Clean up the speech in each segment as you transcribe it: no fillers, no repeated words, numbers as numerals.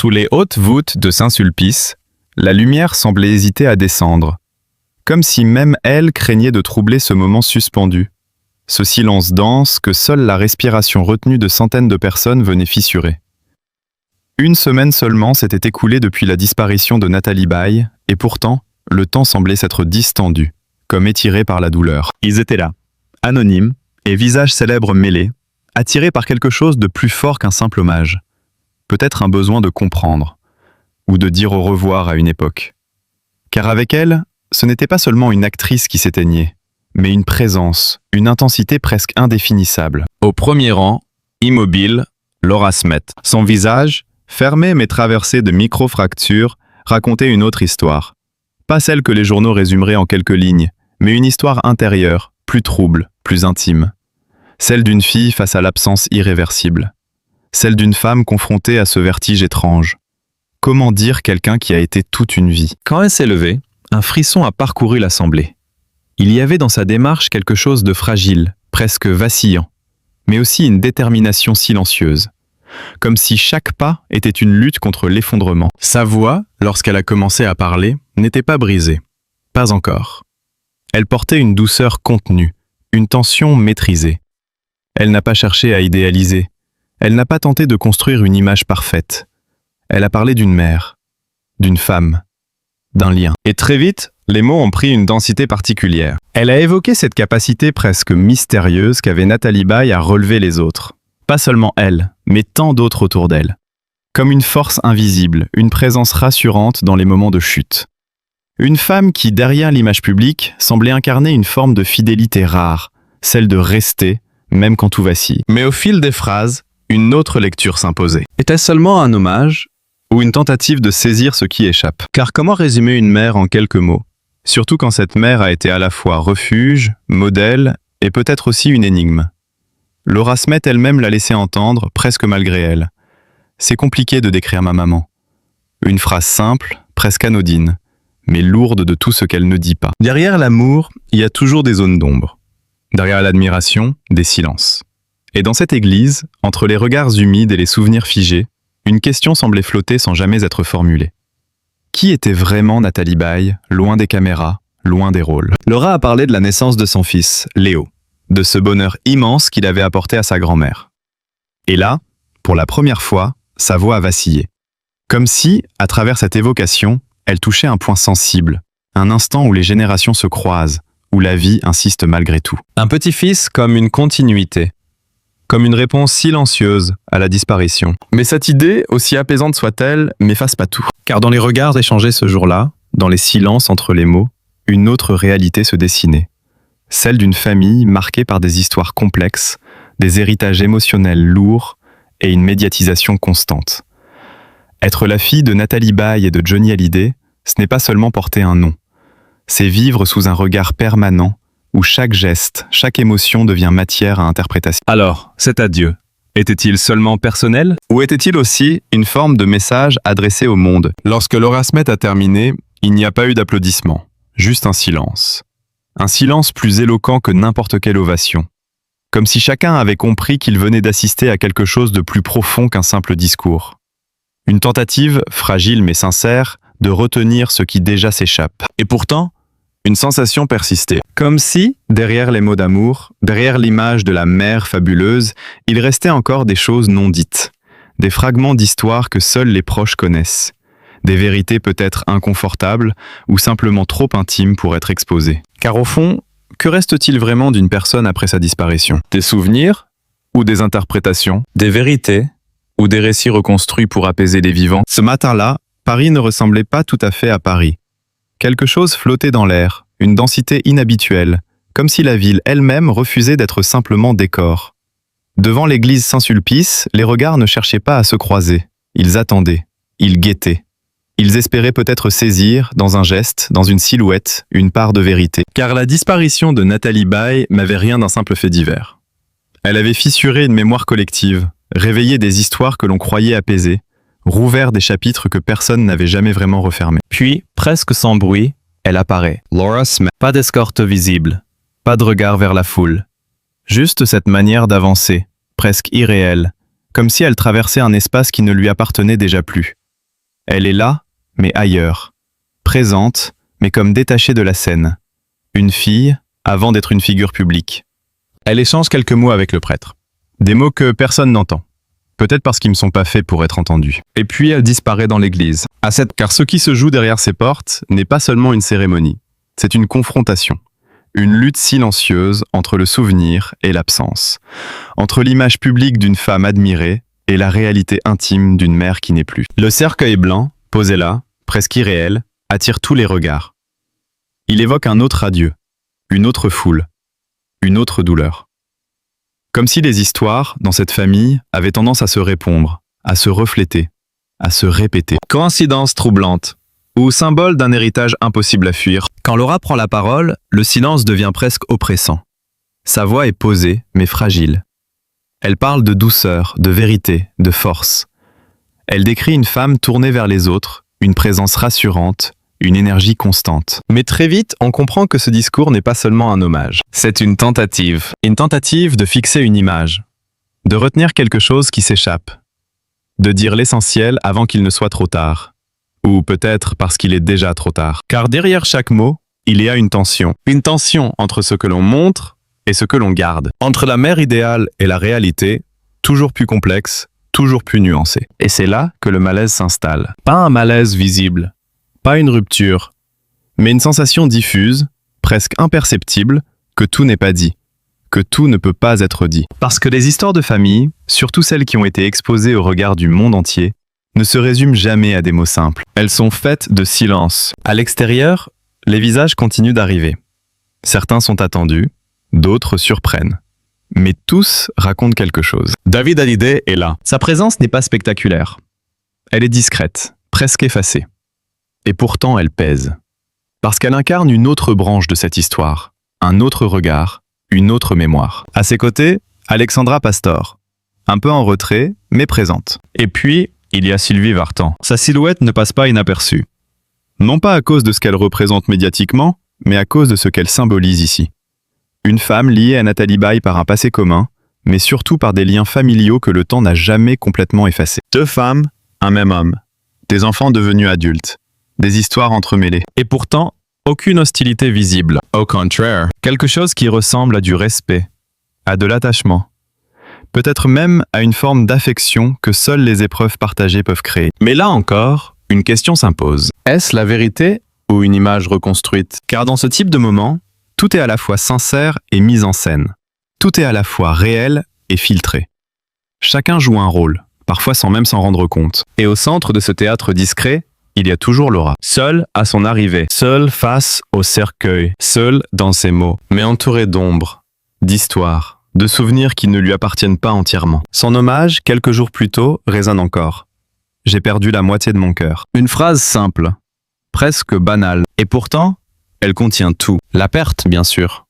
Sous les hautes voûtes de Saint-Sulpice, la lumière semblait hésiter à descendre, comme si même elle craignait de troubler ce moment suspendu, ce silence dense que seule la respiration retenue de centaines de personnes venait fissurer. Une semaine seulement s'était écoulée depuis la disparition de Nathalie Baye, et pourtant, le temps semblait s'être distendu, comme étiré par la douleur. Ils étaient là, anonymes, et visages célèbres mêlés, attirés par quelque chose de plus fort qu'un simple hommage. Peut-être un besoin de comprendre, ou de dire au revoir à une époque. Car avec elle, ce n'était pas seulement une actrice qui s'éteignait, mais une présence, une intensité presque indéfinissable. Au premier rang, immobile, Laura Smet. Son visage, fermé mais traversé de micro-fractures, racontait une autre histoire. Pas celle que les journaux résumeraient en quelques lignes, mais une histoire intérieure, plus trouble, plus intime. Celle d'une fille face à l'absence irréversible. Celle d'une femme confrontée à ce vertige étrange. Comment dire quelqu'un qui a été toute une vie? Quand elle s'est levée, un frisson a parcouru l'assemblée. Il y avait dans sa démarche quelque chose de fragile, presque vacillant, mais aussi une détermination silencieuse. Comme si chaque pas était une lutte contre l'effondrement. Sa voix, lorsqu'elle a commencé à parler, n'était pas brisée. Pas encore. Elle portait une douceur contenue, une tension maîtrisée. Elle n'a pas cherché à idéaliser. Elle n'a pas tenté de construire une image parfaite. Elle a parlé d'une mère, d'une femme, d'un lien. Et très vite, les mots ont pris une densité particulière. Elle a évoqué cette capacité presque mystérieuse qu'avait Nathalie Baye à relever les autres. Pas seulement elle, mais tant d'autres autour d'elle. Comme une force invisible, une présence rassurante dans les moments de chute. Une femme qui, derrière l'image publique, semblait incarner une forme de fidélité rare, celle de rester, même quand tout vacille. Mais au fil des phrases, une autre lecture s'imposait. Était-ce seulement un hommage ou une tentative de saisir ce qui échappe? Car comment résumer une mère en quelques mots? Surtout quand cette mère a été à la fois refuge, modèle et peut-être aussi une énigme. Laura Smet elle-même l'a laissé entendre, presque malgré elle. C'est compliqué de décrire ma maman. Une phrase simple, presque anodine, mais lourde de tout ce qu'elle ne dit pas. Derrière l'amour, il y a toujours des zones d'ombre. Derrière l'admiration, des silences. Et dans cette église, entre les regards humides et les souvenirs figés, une question semblait flotter sans jamais être formulée. Qui était vraiment Nathalie Baye, loin des caméras, loin des rôles? Laura a parlé de la naissance de son fils, Léo, de ce bonheur immense qu'il avait apporté à sa grand-mère. Et là, pour la première fois, sa voix a vacillé. Comme si, à travers cette évocation, elle touchait un point sensible, un instant où les générations se croisent, où la vie insiste malgré tout. Un petit-fils comme une continuité, comme une réponse silencieuse à la disparition. Mais cette idée, aussi apaisante soit-elle, n'efface pas tout. Car dans les regards échangés ce jour-là, dans les silences entre les mots, une autre réalité se dessinait. Celle d'une famille marquée par des histoires complexes, des héritages émotionnels lourds et une médiatisation constante. Être la fille de Nathalie Baye et de Johnny Hallyday, ce n'est pas seulement porter un nom. C'est vivre sous un regard permanent où chaque geste, chaque émotion devient matière à interprétation. Alors, cet adieu, était-il seulement personnel ou était-il aussi une forme de message adressé au monde? Lorsque Laura Smet a terminé, il n'y a pas eu d'applaudissements, juste un silence. Un silence plus éloquent que n'importe quelle ovation. Comme si chacun avait compris qu'il venait d'assister à quelque chose de plus profond qu'un simple discours. Une tentative, fragile mais sincère, de retenir ce qui déjà s'échappe. Et pourtant, une sensation persistait. Comme si, derrière les mots d'amour, derrière l'image de la mère fabuleuse, il restait encore des choses non dites. Des fragments d'histoire que seuls les proches connaissent. Des vérités peut-être inconfortables ou simplement trop intimes pour être exposées. Car au fond, que reste-t-il vraiment d'une personne après sa disparition? Des souvenirs ou des interprétations? Des vérités ou des récits reconstruits pour apaiser les vivants? Ce matin-là, Paris ne ressemblait pas tout à fait à Paris. Quelque chose flottait dans l'air, une densité inhabituelle, comme si la ville elle-même refusait d'être simplement décor. Devant l'église Saint-Sulpice, les regards ne cherchaient pas à se croiser. Ils attendaient, ils guettaient. Ils espéraient peut-être saisir, dans un geste, dans une silhouette, une part de vérité. Car la disparition de Nathalie Baye n'avait rien d'un simple fait divers. Elle avait fissuré une mémoire collective, réveillé des histoires que l'on croyait apaisées, rouvert des chapitres que personne n'avait jamais vraiment refermés. Puis, presque sans bruit, elle apparaît. Laura Smet. Pas d'escorte visible, pas de regard vers la foule. Juste cette manière d'avancer, presque irréelle, comme si elle traversait un espace qui ne lui appartenait déjà plus. Elle est là, mais ailleurs. Présente, mais comme détachée de la scène. Une fille, avant d'être une figure publique. Elle échange quelques mots avec le prêtre. Des mots que personne n'entend. Peut-être parce qu'ils ne sont pas faits pour être entendus. Et puis elle disparaît dans l'église. Car ce qui se joue derrière ces portes n'est pas seulement une cérémonie. C'est une confrontation. Une lutte silencieuse entre le souvenir et l'absence. Entre l'image publique d'une femme admirée et la réalité intime d'une mère qui n'est plus. Le cercueil blanc, posé là, presque irréel, attire tous les regards. Il évoque un autre adieu, une autre foule, une autre douleur. Comme si les histoires, dans cette famille, avaient tendance à se répondre, à se refléter, à se répéter. Coïncidence troublante, ou symbole d'un héritage impossible à fuir. Quand Laura prend la parole, le silence devient presque oppressant. Sa voix est posée, mais fragile. Elle parle de douceur, de vérité, de force. Elle décrit une femme tournée vers les autres, une présence rassurante, une énergie constante. Mais très vite, on comprend que ce discours n'est pas seulement un hommage. C'est une tentative de fixer une image, de retenir quelque chose qui s'échappe, de dire l'essentiel avant qu'il ne soit trop tard. Ou peut-être parce qu'il est déjà trop tard. Car derrière chaque mot, il y a une tension entre ce que l'on montre et ce que l'on garde. Entre la mère idéale et la réalité, toujours plus complexe, toujours plus nuancée. Et c'est là que le malaise s'installe. Pas un malaise visible, pas une rupture, mais une sensation diffuse, presque imperceptible, que tout n'est pas dit, que tout ne peut pas être dit. Parce que les histoires de famille, surtout celles qui ont été exposées au regard du monde entier, ne se résument jamais à des mots simples. Elles sont faites de silence. À l'extérieur, les visages continuent d'arriver. Certains sont attendus, d'autres surprennent. Mais tous racontent quelque chose. David Hallyday est là. Sa présence n'est pas spectaculaire. Elle est discrète, presque effacée. Et pourtant, elle pèse. Parce qu'elle incarne une autre branche de cette histoire, un autre regard, une autre mémoire. À ses côtés, Alexandra Pastor. Un peu en retrait, mais présente. Et puis, il y a Sylvie Vartan. Sa silhouette ne passe pas inaperçue. Non pas à cause de ce qu'elle représente médiatiquement, mais à cause de ce qu'elle symbolise ici. Une femme liée à Nathalie Baye par un passé commun, mais surtout par des liens familiaux que le temps n'a jamais complètement effacés. Deux femmes, un même homme. Des enfants devenus adultes. Des histoires entremêlées. Et pourtant, aucune hostilité visible. Au contraire, quelque chose qui ressemble à du respect, à de l'attachement. Peut-être même à une forme d'affection que seules les épreuves partagées peuvent créer. Mais là encore, une question s'impose. Est-ce la vérité ou une image reconstruite? Car dans ce type de moment, tout est à la fois sincère et mis en scène. Tout est à la fois réel et filtré. Chacun joue un rôle, parfois sans même s'en rendre compte. Et au centre de ce théâtre discret, il y a toujours Laura. Seule à son arrivée, seule face au cercueil, seule dans ses mots, mais entourée d'ombre, d'histoire, de souvenirs qui ne lui appartiennent pas entièrement. Son hommage, quelques jours plus tôt, résonne encore. J'ai perdu la moitié de mon cœur. Une phrase simple, presque banale, et pourtant, elle contient tout. La perte, bien sûr,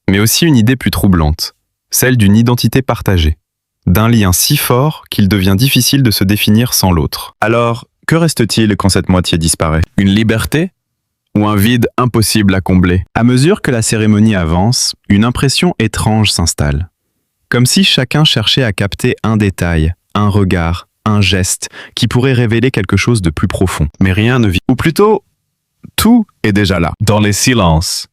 mais aussi une idée plus troublante, celle d'une identité partagée, d'un lien si fort qu'il devient difficile de se définir sans l'autre. Alors, que reste-t-il quand cette moitié disparaît? Une liberté? Ou un vide impossible à combler? À mesure que la cérémonie avance, une impression étrange s'installe. Comme si chacun cherchait à capter un détail, un regard, un geste, qui pourrait révéler quelque chose de plus profond. Mais rien ne vit. Ou plutôt, tout est déjà là. Dans les silences,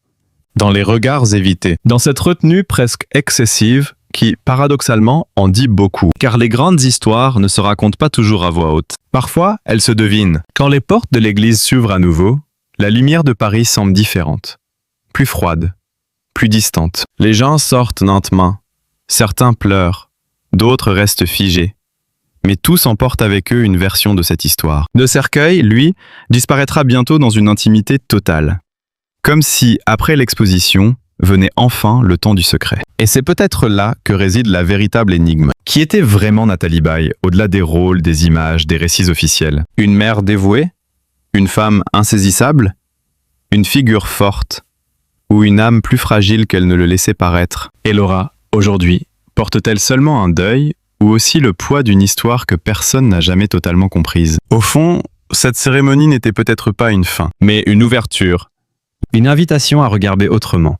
dans les regards évités, dans cette retenue presque excessive qui, paradoxalement, en dit beaucoup. Car les grandes histoires ne se racontent pas toujours à voix haute. Parfois, elles se devinent. Quand les portes de l'église s'ouvrent à nouveau, la lumière de Paris semble différente. Plus froide, plus distante. Les gens sortent lentement. Certains pleurent, d'autres restent figés. Mais tous emportent avec eux une version de cette histoire. Le cercueil, lui, disparaîtra bientôt dans une intimité totale. Comme si, après l'exposition, venait enfin le temps du secret. Et c'est peut-être là que réside la véritable énigme. Qui était vraiment Nathalie Baye, au-delà des rôles, des images, des récits officiels? Une mère dévouée? Une femme insaisissable? Une figure forte? Ou une âme plus fragile qu'elle ne le laissait paraître? Et Laura, aujourd'hui, porte-t-elle seulement un deuil ou aussi le poids d'une histoire que personne n'a jamais totalement comprise? Au fond, cette cérémonie n'était peut-être pas une fin, mais une ouverture, une invitation à regarder autrement,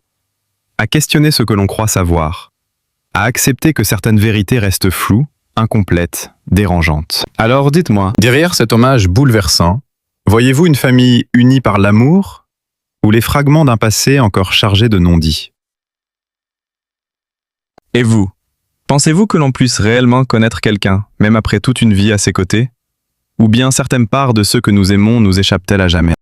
à questionner ce que l'on croit savoir, à accepter que certaines vérités restent floues, incomplète, dérangeante. Alors dites-moi, Derrière cet hommage bouleversant, voyez-vous une famille unie par l'amour ou les fragments d'un passé encore chargé de non-dits? Et vous, pensez-vous que l'on puisse réellement connaître quelqu'un, même après toute une vie à ses côtés? Ou bien certaines parts de ceux que nous aimons nous échappent-elles à jamais?